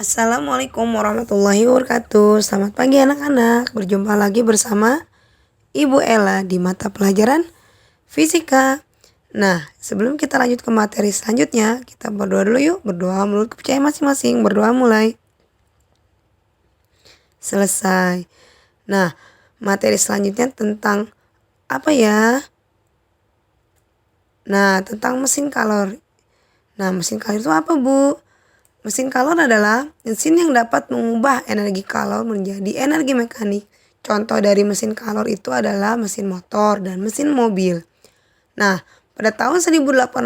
Assalamualaikum warahmatullahi wabarakatuh. Selamat pagi anak-anak. Berjumpa lagi bersama Ibu Ella di mata pelajaran fisika. Nah, sebelum kita lanjut ke materi selanjutnya, kita berdoa dulu yuk. Berdoa menurut kepercayaan masing-masing. Berdoa mulai. Selesai. Nah, materi selanjutnya tentang apa ya? Nah, tentang mesin kalor. Nah, mesin kalor itu apa, Bu? Mesin kalor adalah mesin yang dapat mengubah energi kalor menjadi energi mekanik. Contoh dari mesin kalor itu adalah mesin motor dan mesin mobil. Nah, pada tahun 1824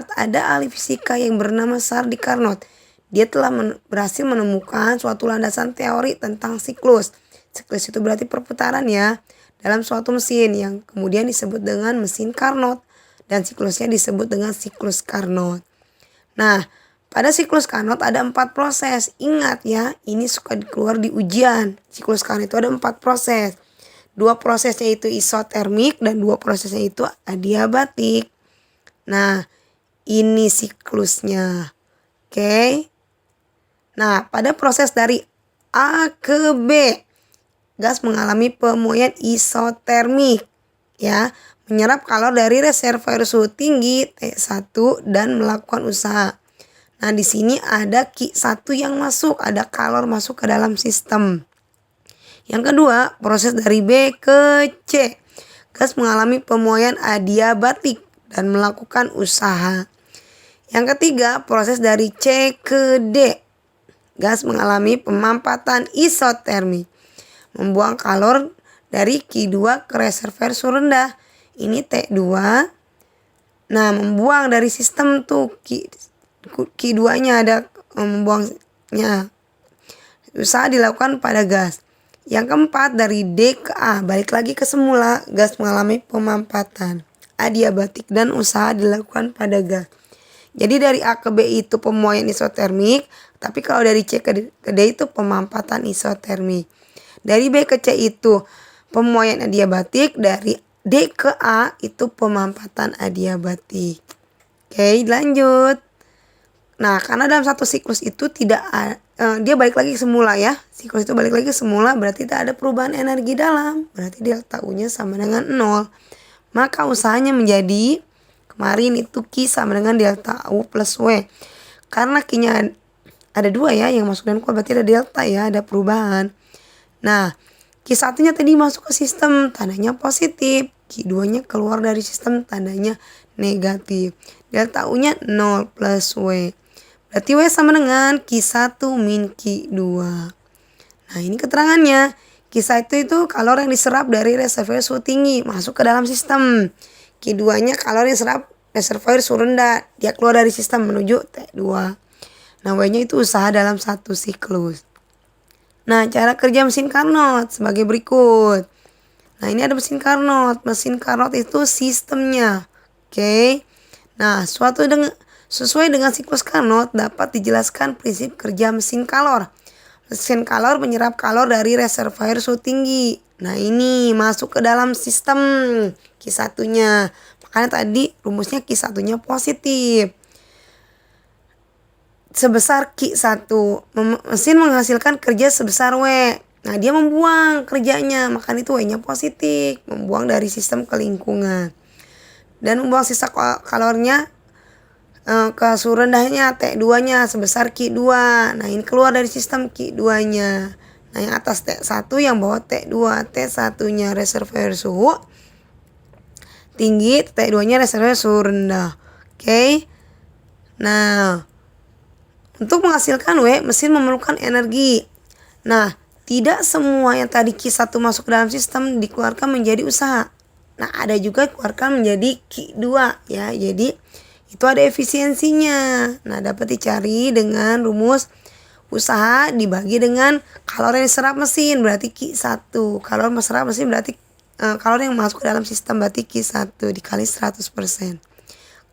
ada ahli fisika yang bernama Sadi Carnot. Dia telah berhasil menemukan suatu landasan teori tentang siklus. Siklus itu berarti perputaran ya, dalam suatu mesin yang kemudian disebut dengan mesin Carnot. Dan siklusnya disebut dengan siklus Carnot. Nah, pada siklus Carnot ada 4 proses. Ingat ya, ini suka keluar di ujian. Siklus Carnot itu ada 4 proses. 2 prosesnya itu isotermik dan 2 prosesnya itu adiabatik. Nah, ini siklusnya. Oke. Nah, pada proses dari A ke B, gas mengalami pemuaian isotermik. Ya, menyerap kalor dari reservoir suhu tinggi T1 dan melakukan usaha. Nah, di sini ada Q1 yang masuk, ada kalor masuk ke dalam sistem. Yang kedua, proses dari B ke C. Gas mengalami pemuaian adiabatik dan melakukan usaha. Yang ketiga, proses dari C ke D. Gas mengalami pemampatan isotermik. Membuang kalor dari Q2 ke reservoir suhu rendah. Ini T2. Nah, membuang dari sistem tuh Q2-nya ada membuangnya. Usaha dilakukan pada gas. Yang keempat, dari D ke A, balik lagi ke semula, gas mengalami pemampatan adiabatik dan usaha dilakukan pada gas. Jadi dari A ke B itu pemuaian isotermik, tapi kalau dari C ke D itu pemampatan isotermik. Dari B ke C itu pemuaian adiabatik, dari D ke A itu pemampatan adiabatik. Oke, lanjut. Nah, karena dalam satu siklus itu dia balik lagi ke semula ya. Siklus itu balik lagi ke semula, berarti tidak ada perubahan energi dalam. Berarti delta U-nya sama dengan 0. Maka usahanya menjadi, kemarin itu Q sama dengan delta U plus W. Karena Q-nya ada 2 ya, yang masuk dan keluar, berarti ada delta ya, ada perubahan. Nah, Q1-nya tadi masuk ke sistem, tandanya positif. Q2-nya keluar dari sistem, tandanya negatif. Delta U-nya 0 plus W. Berarti W sama dengan Q1 min Q2. Nah, ini keterangannya. Q1 itu kalor yang diserap dari reservoir suhu tinggi masuk ke dalam sistem. Q2-nya kalor yang diserap reservoir suhu rendah. Dia keluar dari sistem menuju T2. Nah, W-nya itu usaha dalam satu siklus. Nah, cara kerja mesin Carnot sebagai berikut. Nah, ini ada mesin Carnot. Mesin Carnot itu sistemnya. Oke. Nah, sesuai dengan siklus Carnot dapat dijelaskan prinsip kerja mesin kalor. Mesin kalor menyerap kalor dari reservoir suhu tinggi. Nah, ini masuk ke dalam sistem Q1-nya. Makanya tadi rumusnya Q1-nya positif. Sebesar Q1. Mesin menghasilkan kerja sebesar W. Nah, dia membuang kerjanya. Makanya itu W-nya positif. Membuang dari sistem ke lingkungan. Dan membuang sisa kalornya ke suhu rendahnya T2-nya sebesar Q2. Nah, ini keluar dari sistem Q2-nya. Nah, yang atas T1, yang bawah T2. T1-nya reservoir suhu tinggi, T2-nya reservoir suhu rendah. Oke. Nah, untuk menghasilkan W, mesin memerlukan energi. Nah, tidak semua yang tadi Q1 masuk ke dalam sistem dikeluarkan menjadi usaha. Nah, ada juga dikeluarkan menjadi Q2 ya. Jadi itu ada efisiensinya. Nah, dapat dicari dengan rumus usaha dibagi dengan kalor yang diserap mesin, berarti Q1. Kalor yang diserap mesin berarti kalor yang masuk ke dalam sistem berarti Q1 dikali 100%.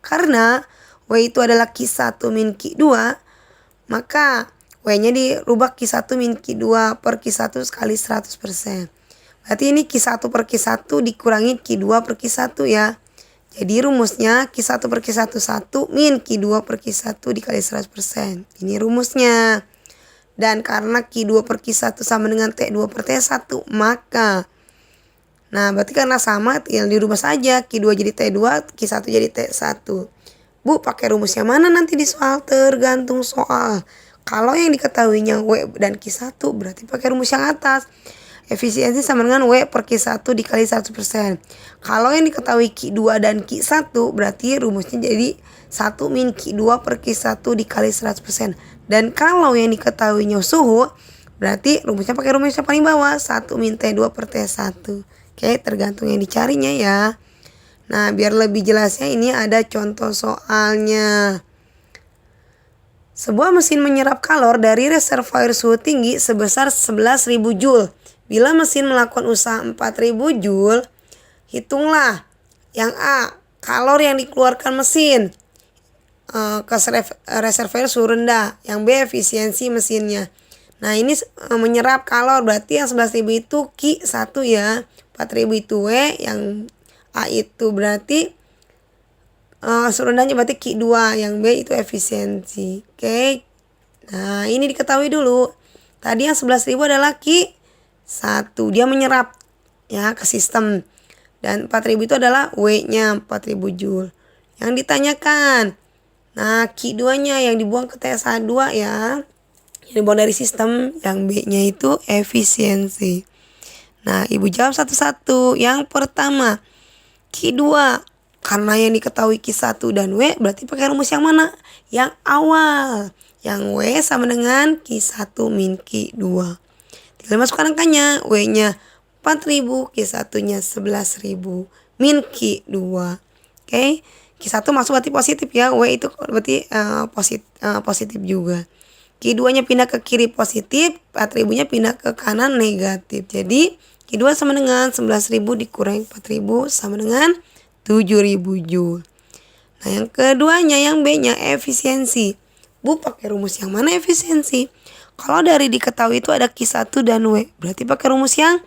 Karena W itu adalah Q1 min Q2, maka W-nya dirubah Q1 min Q2 per Q1 sekali 100%. Berarti ini Q1 per Q1 dikurangi Q2 per Q1 ya. Jadi rumusnya Q1 per Q1 1 min Q2 per Q1 dikali 100%. Ini rumusnya. Dan karena Q2 per Q1 sama dengan T2 per T1, maka berarti karena sama tinggal dirubah saja. Q2 jadi T2, Q1 jadi T1. Bu, pakai rumus yang mana nanti di soal? Tergantung soal. Kalau yang diketahuinya W dan Q1 berarti pakai rumus yang atas. Efisiensi sama dengan W per Q1 dikali 100%. Kalau yang diketahui Q2 dan Q1 berarti rumusnya jadi 1 min Q2 per Q1 dikali 100%. Dan kalau yang diketahuinya suhu berarti rumusnya pakai rumus yang paling bawah, 1 min T2 per T1. Oke, tergantung yang dicarinya ya. Nah, biar lebih jelasnya ini ada contoh soalnya. Sebuah mesin menyerap kalor dari reservoir suhu tinggi sebesar 11.000 Joule. Bila mesin melakukan usaha 4.000 Joule, hitunglah yang A, kalor yang dikeluarkan mesin ke reservoir suhu rendah. Yang B, efisiensi mesinnya. Nah, ini menyerap kalor berarti yang 11.000 itu Q1 ya. 4.000 itu W, yang A itu berarti suhu rendahnya berarti Q2, yang B itu efisiensi. Oke. Nah, ini diketahui dulu. Tadi yang 11.000 adalah Q1, dia menyerap ya ke sistem. Dan 4.000 itu adalah W-nya 4.000 Joule. Yang ditanyakan, nah Q2-nya yang dibuang ke TSA2 ya. Yang dibuang dari sistem, yang B-nya itu efisiensi. Nah, Ibu jawab satu-satu. Yang pertama, Q2. Karena yang diketahui Q1 dan W, berarti pakai rumus yang mana? Yang awal. Yang W sama dengan Q1 min Q2. Tinggal masukkan angkanya. W-nya 4.000, Q1-nya 11.000, min Q2. Oke. Q1 masuk berarti positif ya. W itu berarti positif juga. Q2-nya pindah ke kiri positif, 4.000-nya pindah ke kanan negatif. Jadi Q2 sama dengan 11.000 dikurangi 4.000 sama dengan 7.000 Joule. Nah, yang keduanya yang B-nya efisiensi. Bu, pakai rumus yang mana efisiensi? Kalau dari diketahui itu ada Q1 dan W, berarti pakai rumus yang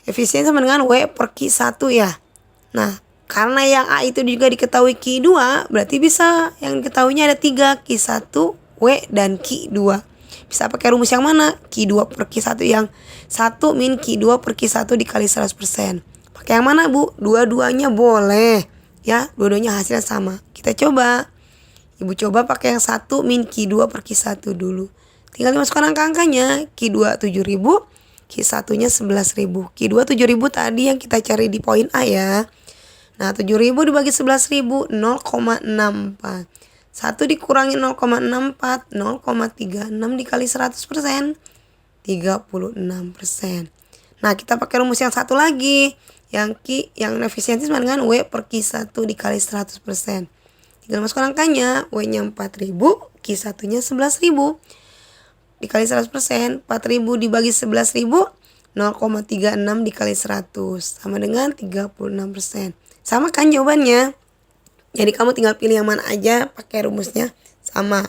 efisiensi sama dengan W per Q1 ya. Nah, karena yang A itu juga diketahui Q2, berarti bisa yang diketahuinya ada 3, Q1, W, dan Q2. Bisa pakai rumus yang mana? Q2 per Q1 yang 1 min Q2 per Q1 dikali 100%. Pakai yang mana, Bu? Dua-duanya boleh. Ya, dua-duanya hasilnya sama. Kita coba. Ibu coba pakai yang 1 min Q2 per Q1 dulu. Tinggal dimasukkan angka-angkanya. Q2 7.000, Q1-nya 11.000. Q2 7.000 tadi yang kita cari di poin A ya. Nah, 7.000 dibagi 11.000, 0,64. 1 dikurangi 0,64, 0,36 dikali 100%, 36%. Nah, kita pakai rumus yang satu lagi. Yang efisiensi sama dengan W per Q1 dikali 100%. Tinggal masukkan angkanya. W-nya 4.000, Q1-nya 11.000. Dikali 100%, 4.000 dibagi 11.000, 0,36 dikali 100. Sama dengan 36%. Sama kan jawabannya? Jadi kamu tinggal pilih yang mana aja, pakai rumusnya sama.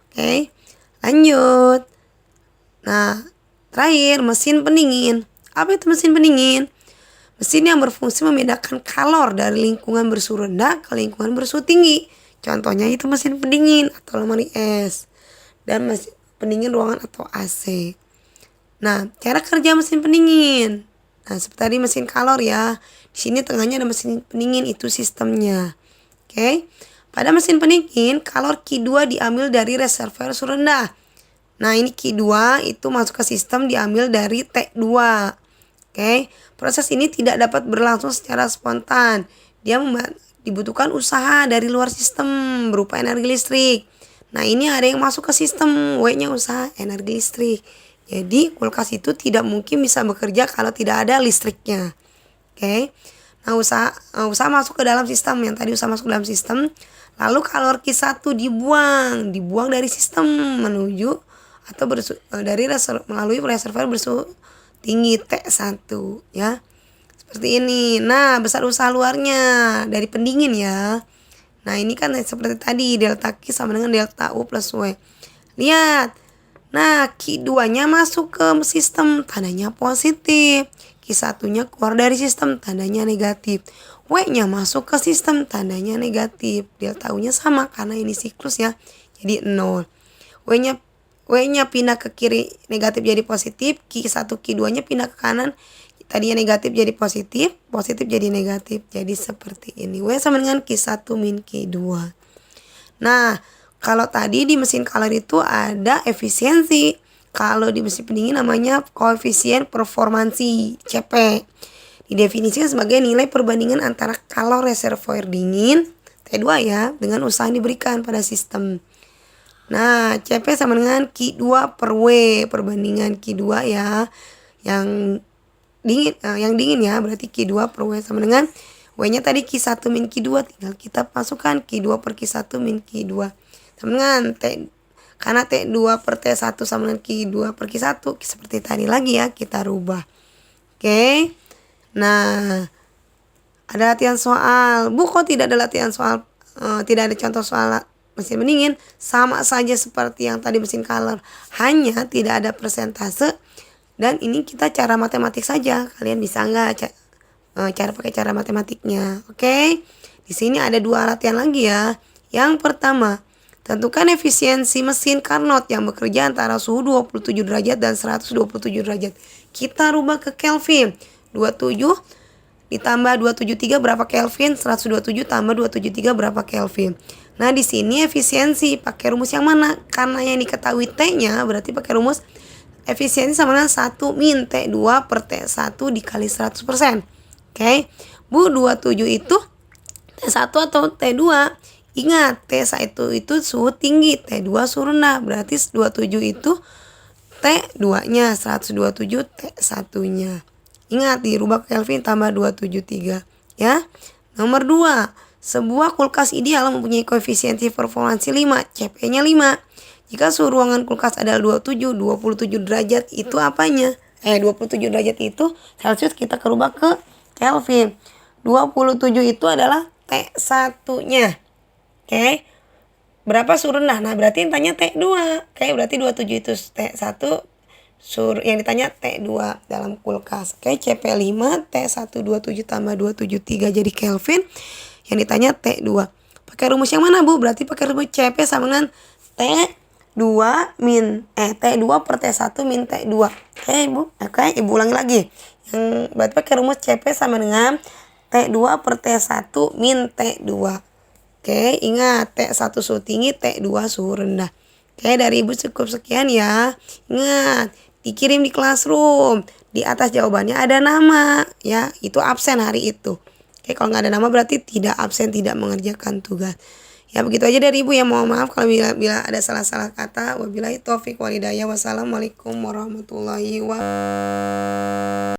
Oke, lanjut. Nah, terakhir mesin pendingin. Apa itu mesin pendingin? Mesin yang berfungsi membedakan kalor dari lingkungan bersuhu rendah ke lingkungan bersuhu tinggi. Contohnya itu mesin pendingin atau lemari es. Dan mesin pendingin ruangan atau AC. Nah, cara kerja mesin pendingin. Nah, seperti tadi mesin kalor ya. Di sini tengahnya ada mesin pendingin, itu sistemnya. Oke. Pada mesin pendingin, kalor Q2 diambil dari reservoir suhu rendah. Nah, ini Q2 itu masuk ke sistem diambil dari T2. Oke. Proses ini tidak dapat berlangsung secara spontan. Dia dibutuhkan usaha dari luar sistem berupa energi listrik. Nah, ini ada yang masuk ke sistem, W-nya usaha energi listrik. Jadi, kulkas itu tidak mungkin bisa bekerja kalau tidak ada listriknya. Oke. Nah, usaha masuk ke dalam sistem, yang tadi usaha masuk ke dalam sistem. Lalu kalor Q1 dibuang dari sistem menuju atau melalui reservoir bersuhu tinggi T1 ya. Seperti ini. Nah, besar usaha luarnya dari pendingin ya. Nah, ini kan seperti tadi delta Q sama dengan delta U plus W. Lihat. Nah, Q2-nya masuk ke sistem, tandanya positif. Q1-nya keluar dari sistem, tandanya negatif. W-nya masuk ke sistem, tandanya negatif. Delta U-nya sama karena ini siklus ya. Jadi 0. W-nya W-nya pindah ke kiri negatif jadi positif, Q1 Q2-nya pindah ke kanan, tadinya negatif jadi positif, positif jadi negatif. Jadi seperti ini. W sama dengan Q1 min Q2. Nah, kalau tadi di mesin kalor itu ada efisiensi. Kalau di mesin pendingin namanya koefisien performansi, CP. Didefinisikan sebagai nilai perbandingan antara kalor reservoir dingin T2 ya dengan usaha yang diberikan pada sistem. Nah, CP sama dengan Q2 per W, perbandingan Q2 ya. Yang dingin ya, berarti Q2 per W sama dengan W-nya tadi Q1 min Q2, tinggal kita masukkan Q2 per Q1 min Q2 sama dengan karena T2 per T1 sama dengan Q2 per Q1, seperti tadi lagi ya, kita rubah. Oke. Nah, ada latihan soal. Bu, kok tidak ada latihan soal, tidak ada contoh soal mesin pendingin? Sama saja seperti yang tadi mesin kalor, hanya tidak ada persentase. Dan ini kita cara matematik saja. Kalian bisa nggak cara pakai cara matematiknya? Oke. Di sini ada 2 latihan lagi ya. Yang pertama, tentukan efisiensi mesin Carnot yang bekerja antara suhu 27 derajat dan 127 derajat. Kita rubah ke Kelvin. 27 ditambah 273 berapa Kelvin? 127 tambah 273 berapa Kelvin? Nah, di sini efisiensi pakai rumus yang mana? Karena yang diketahui T-nya, berarti pakai rumus efisiensi sama dengan 1 min T2 per T1 dikali 100%. Oke. Bu, 27 itu T1 atau T2? Ingat, T1 itu suhu tinggi, T2 suhu rendah. Berarti 27 itu T2-nya, 127 T1-nya. Ingat, dirubah ke Kelvin tambah 273 ya. Nomor 2, sebuah kulkas ideal mempunyai koefisiensi performansi 5, CP-nya 5. Jika suhu ruangan kulkas adalah 27 derajat itu apanya? 27 derajat itu Celcius, kita kerubah ke Kelvin. 27 itu adalah T1-nya. Oke. Berapa suhu rendah? Nah, berarti yang tanya T2. Oke, berarti 27 itu T1. Yang ditanya T2 dalam kulkas. Oke, CP 5, T1 27 tambah 273 jadi Kelvin. Yang ditanya T2. Pakai rumus yang mana, Bu? Berarti pakai rumus CP sama dengan T2 per T1 min T2. Oke, Bu. Oke, Ibu ulangi lagi. Berarti pakai rumus CP sama dengan T2 per T1 min T2. Oke, ingat T1 suhu tinggi, T2 suhu rendah. Oke, dari Ibu cukup sekian ya. Ingat, dikirim di classroom. Di atas jawabannya ada nama ya. Itu absen hari itu. Oke, kalau nggak ada nama berarti tidak absen, tidak mengerjakan tugas. Ya, begitu aja dari Ibu ya. Mohon maaf kalau bila ada salah-salah kata. Wabillahi taufiq walhidayah. Wassalamualaikum warahmatullahi wabarakatuh.